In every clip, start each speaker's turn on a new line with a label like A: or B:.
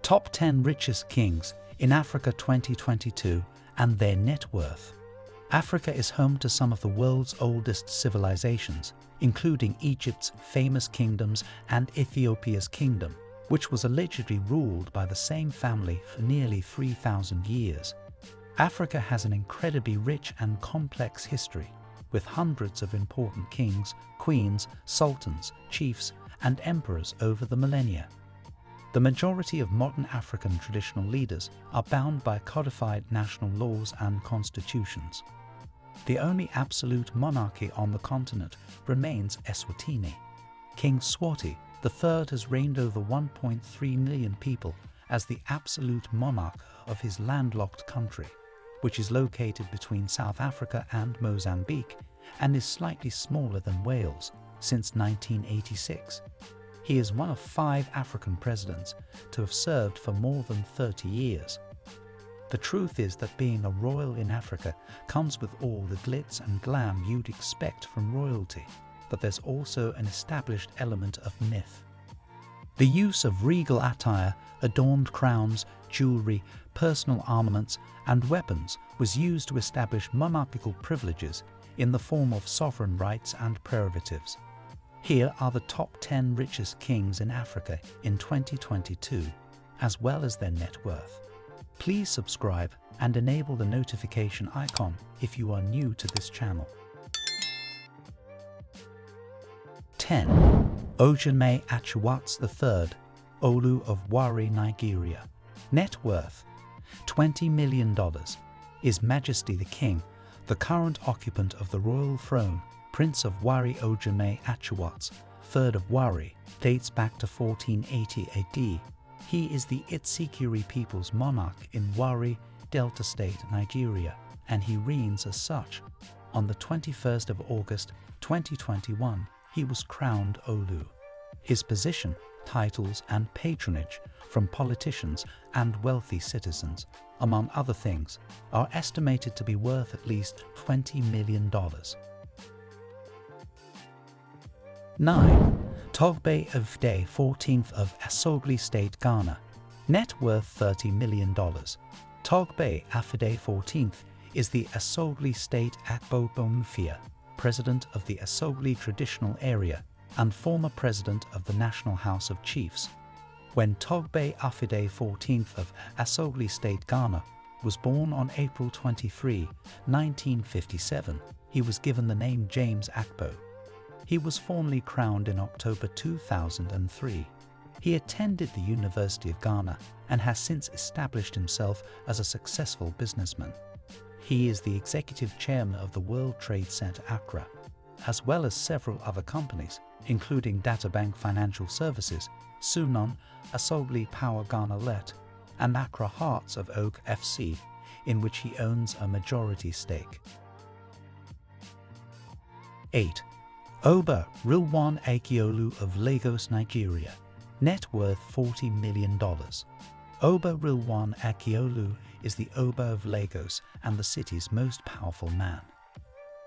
A: Top 10 Richest Kings in Africa 2022 and their net worth. Africa is home to some of the world's oldest civilizations, including Egypt's famous kingdoms and Ethiopia's kingdom, which was allegedly ruled by the same family for nearly 3,000 years. Africa has an incredibly rich and complex history, with hundreds of important kings, queens, sultans, chiefs, and emperors over the millennia. The majority of modern African traditional leaders are bound by codified national laws and constitutions. The only absolute monarchy on the continent remains Eswatini. King Swati III has reigned over 1.3 million people as the absolute monarch of his landlocked country, which is located between South Africa and Mozambique and is slightly smaller than Wales since 1986. He is one of 5 African presidents to have served for more than 30 years. The truth is that being a royal in Africa comes with all the glitz and glam you'd expect from royalty, but there's also an established element of myth. The use of regal attire, adorned crowns, jewelry, personal armaments, and weapons was used to establish monarchical privileges in the form of sovereign rights and prerogatives. Here are the top 10 richest kings in Africa in 2022, as well as their net worth. Please subscribe and enable the notification icon if you are new to this channel. 10. Ogiame Atuwatse III, Olu of Warri, Nigeria. Net worth $20 million. Is Majesty the King, the current occupant of the royal throne, Prince of Warri Ogiame Atuwatse III of Warri, dates back to 1480 AD. He is the tskr people's monarch in Warri, Delta State, Nigeria, and he reigns as such. On the 21st of August 2021, he was crowned Olu. His position, titles, and patronage from politicians and wealthy citizens, among other things, are estimated to be worth at least $20 million. 9. Togbe Afede XIV of Asogli State, Ghana. Net worth $30 million. Togbe Afede XIV is the Asogli State Agbogbomefia, president of the Asogli Traditional Area and former president of the National House of Chiefs. When Togbe Afede XIV of Asogli State, Ghana, was born on April 23, 1957, he was given the name James Akpo. He was formally crowned in October 2003. He attended the University of Ghana and has since established himself as a successful businessman. He is the executive chairman of the World Trade Centre Accra, as well as several other companies, including Databank Financial Services, Sunon, Asogli Power Ghana Let, and Accra Hearts of Oak FC, in which he owns a majority stake. 8. Oba Rilwan Akiolu of Lagos, Nigeria. Net worth $40 million. Oba Rilwan Akiolu is the Oba of Lagos and the city's most powerful man.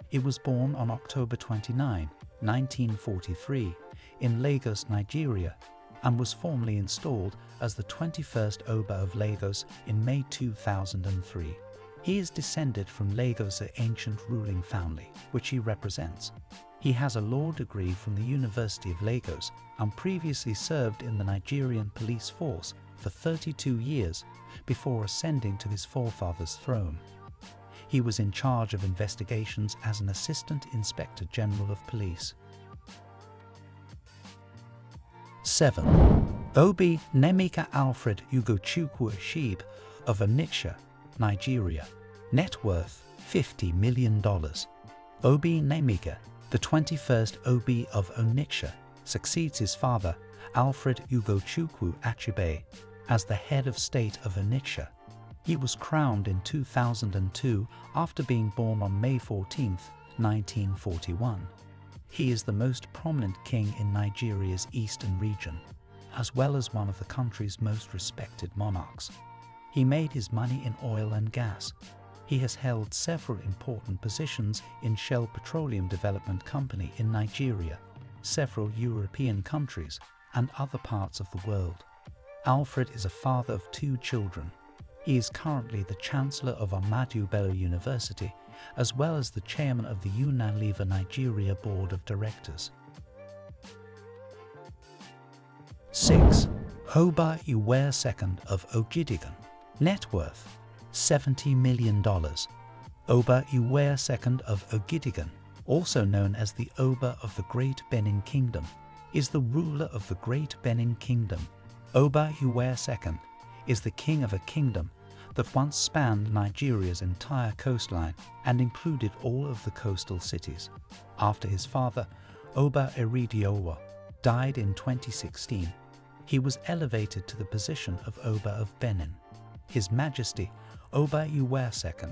A: He was born on October 29, 1943, in Lagos, Nigeria, and was formally installed as the 21st Oba of Lagos in May 2003. He is descended from Lagos' ancient ruling family, which he represents. He has a law degree from the University of Lagos and previously served in the Nigerian police force for 32 years before ascending to his forefather's throne. He was in charge of investigations as an Assistant Inspector General of Police. 7. Obi Nemeka Alfred Ugochukwu Ashib of Onitsha, Nigeria. Net worth $50 million. Obi Nemeka, the 21st Obi of Onitsha, succeeds his father, Alfred Ugochukwu Achebe, as the head of state of Onitsha. He was crowned in 2002 after being born on May 14, 1941. He is the most prominent king in Nigeria's eastern region, as well as one of the country's most respected monarchs. He made his money in oil and gas. He has held several important positions in Shell Petroleum Development Company in Nigeria, several European countries, and other parts of the world. Alfred is a father of 2 children. He is currently the Chancellor of Ahmadu Bello University, as well as the Chairman of the Unilever Nigeria Board of Directors. 6. Oba Iwere II of Ogidigan. Net worth $70 million. Oba Iwere II of Ogidigan, also known as the Oba of the Great Benin Kingdom, is the ruler of the Great Benin Kingdom. Oba Iwere II is the king of a kingdom that once spanned Nigeria's entire coastline and included all of the coastal cities. After his father, Oba Eridiowa, died in 2016, he was elevated to the position of Oba of Benin. His Majesty, Oba Iwere II,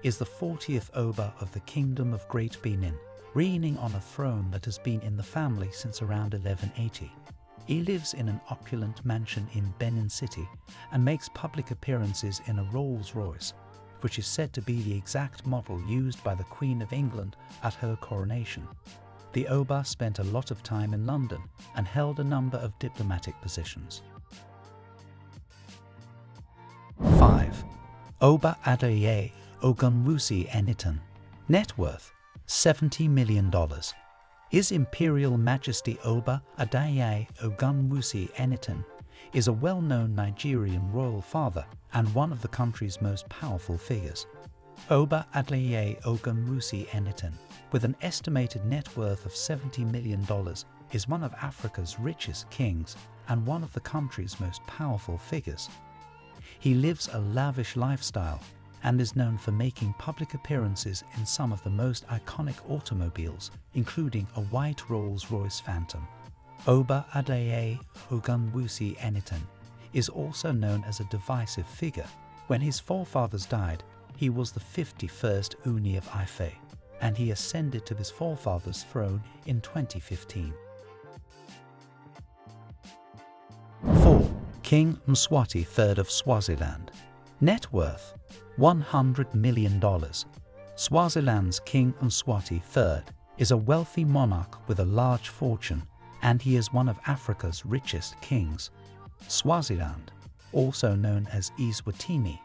A: is the 40th Oba of the Kingdom of Great Benin, reigning on a throne that has been in the family since around 1180. He lives in an opulent mansion in Benin City and makes public appearances in a Rolls-Royce, which is said to be the exact model used by the Queen of England at her coronation. The Oba spent a lot of time in London and held a number of diplomatic positions. 5. Oba Adoye Ogunwusi Enitan. Net worth $70 million. His Imperial Majesty Oba Adoye Ogunwusi Enitan is a well-known Nigerian royal father and one of the country's most powerful figures. Oba Adoye Ogunwusi Enitan, with an estimated net worth of $70 million, is one of Africa's richest kings and one of the country's most powerful figures. He lives a lavish lifestyle and is known for making public appearances in some of the most iconic automobiles, including a white Rolls-Royce Phantom. Oba Adoye Ogunwusi Enitan is also known as a divisive figure. When his forefathers died, he was the 51st Ooni of Ife, and he ascended to his forefather's throne in 2015. 4. King Mswati III of Swaziland. Net worth $100 million. Swaziland's King Mswati III is a wealthy monarch with a large fortune, and he is one of Africa's richest kings. Swaziland, also known as Eswatini,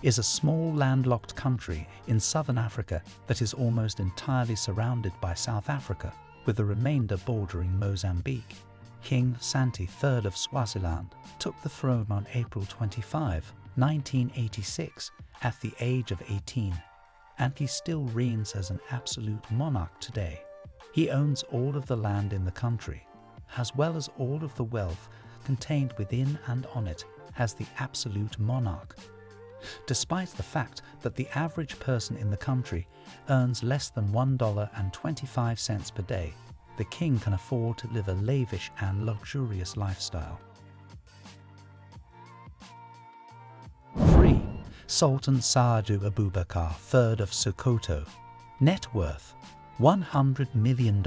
A: is a small landlocked country in southern Africa that is almost entirely surrounded by South Africa, with the remainder bordering Mozambique. King Santi III of Swaziland took the throne on April 25, 1986, at the age of 18, and he still reigns as an absolute monarch today. He owns all of the land in the country, as well as all of the wealth contained within and on it as the absolute monarch. Despite the fact that the average person in the country earns less than $1.25 per day, the king can afford to live a lavish and luxurious lifestyle. 3. Sultan Saadu Abubakar III of Sokoto. Net worth $100 million.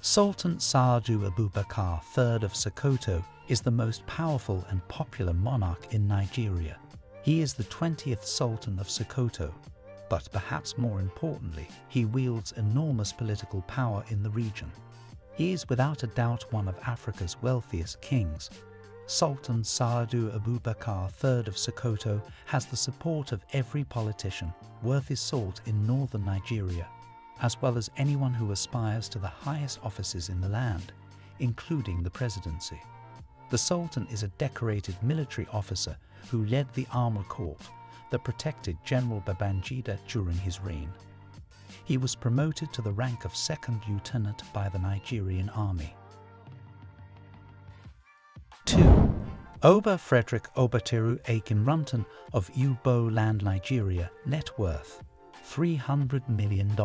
A: Sultan Saadu Abubakar III of Sokoto is the most powerful and popular monarch in Nigeria. He is the 20th Sultan of Sokoto, but perhaps more importantly, he wields enormous political power in the region. He is without a doubt one of Africa's wealthiest kings. Sultan Saadu Abubakar III of Sokoto has the support of every politician worth his salt in northern Nigeria, as well as anyone who aspires to the highest offices in the land, including the presidency. The Sultan is a decorated military officer who led the armored corps that protected General Babangida during his reign. He was promoted to the rank of second lieutenant by the Nigerian army. 2. Oba Frederick Obateru Akinruntan of Ugbo Land, Nigeria. Net worth $300 million.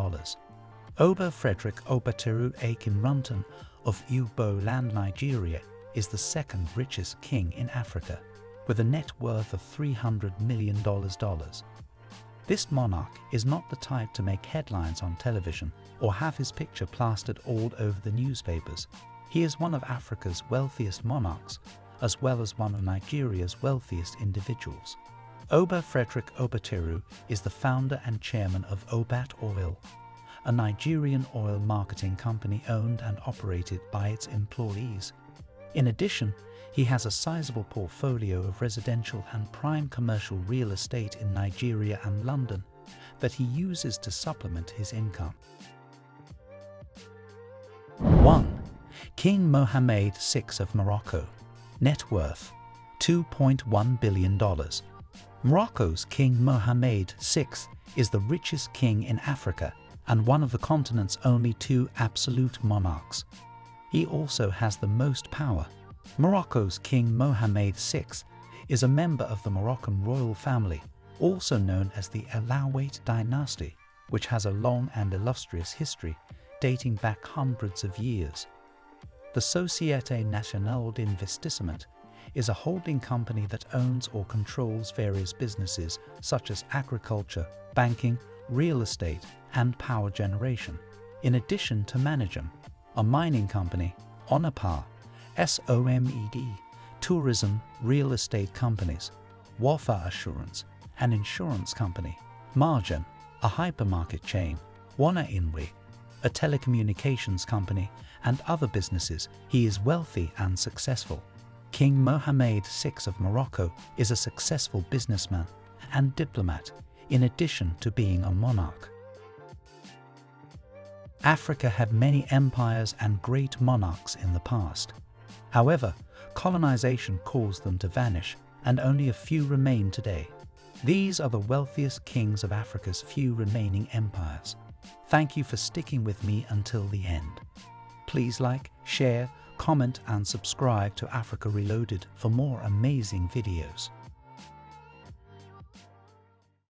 A: Oba Frederick Obateru Akinruntan of Ugbo Land, Nigeria is the second richest king in Africa, with a net worth of $300 million. This monarch is not the type to make headlines on television or have his picture plastered all over the newspapers. He is one of Africa's wealthiest monarchs, as well as one of Nigeria's wealthiest individuals. Oba Frederick Obateru is the founder and chairman of Obat Oil, a Nigerian oil marketing company owned and operated by its employees. In addition, he has a sizable portfolio of residential and prime commercial real estate in Nigeria and London that he uses to supplement his income. 1. King Mohammed VI of Morocco. Net worth $2.1 billion. Morocco's King Mohammed VI is the richest king in Africa and one of the continent's only two absolute monarchs. He also has the most power. Morocco's King Mohammed VI is a member of the Moroccan royal family, also known as the Atuwatse dynasty, which has a long and illustrious history dating back hundreds of years. The Société Nationale d'Investissement is a holding company that owns or controls various businesses such as agriculture, banking, real estate, and power generation. In addition to Managem, a mining company, Onapar, SOMED, tourism, real estate companies, Wafa Assurance, an insurance company, Margem, a hypermarket chain, Wana Inwe, a telecommunications company, and other businesses. He is wealthy and successful. King Mohammed VI of Morocco is a successful businessman and diplomat, in addition to being a monarch. Africa had many empires and great monarchs in the past. However, colonization caused them to vanish, and only a few remain today. These are the wealthiest kings of Africa's few remaining empires. Thank you for sticking with me until the end. Please like, share, comment and subscribe to Africa Reloaded for more amazing videos.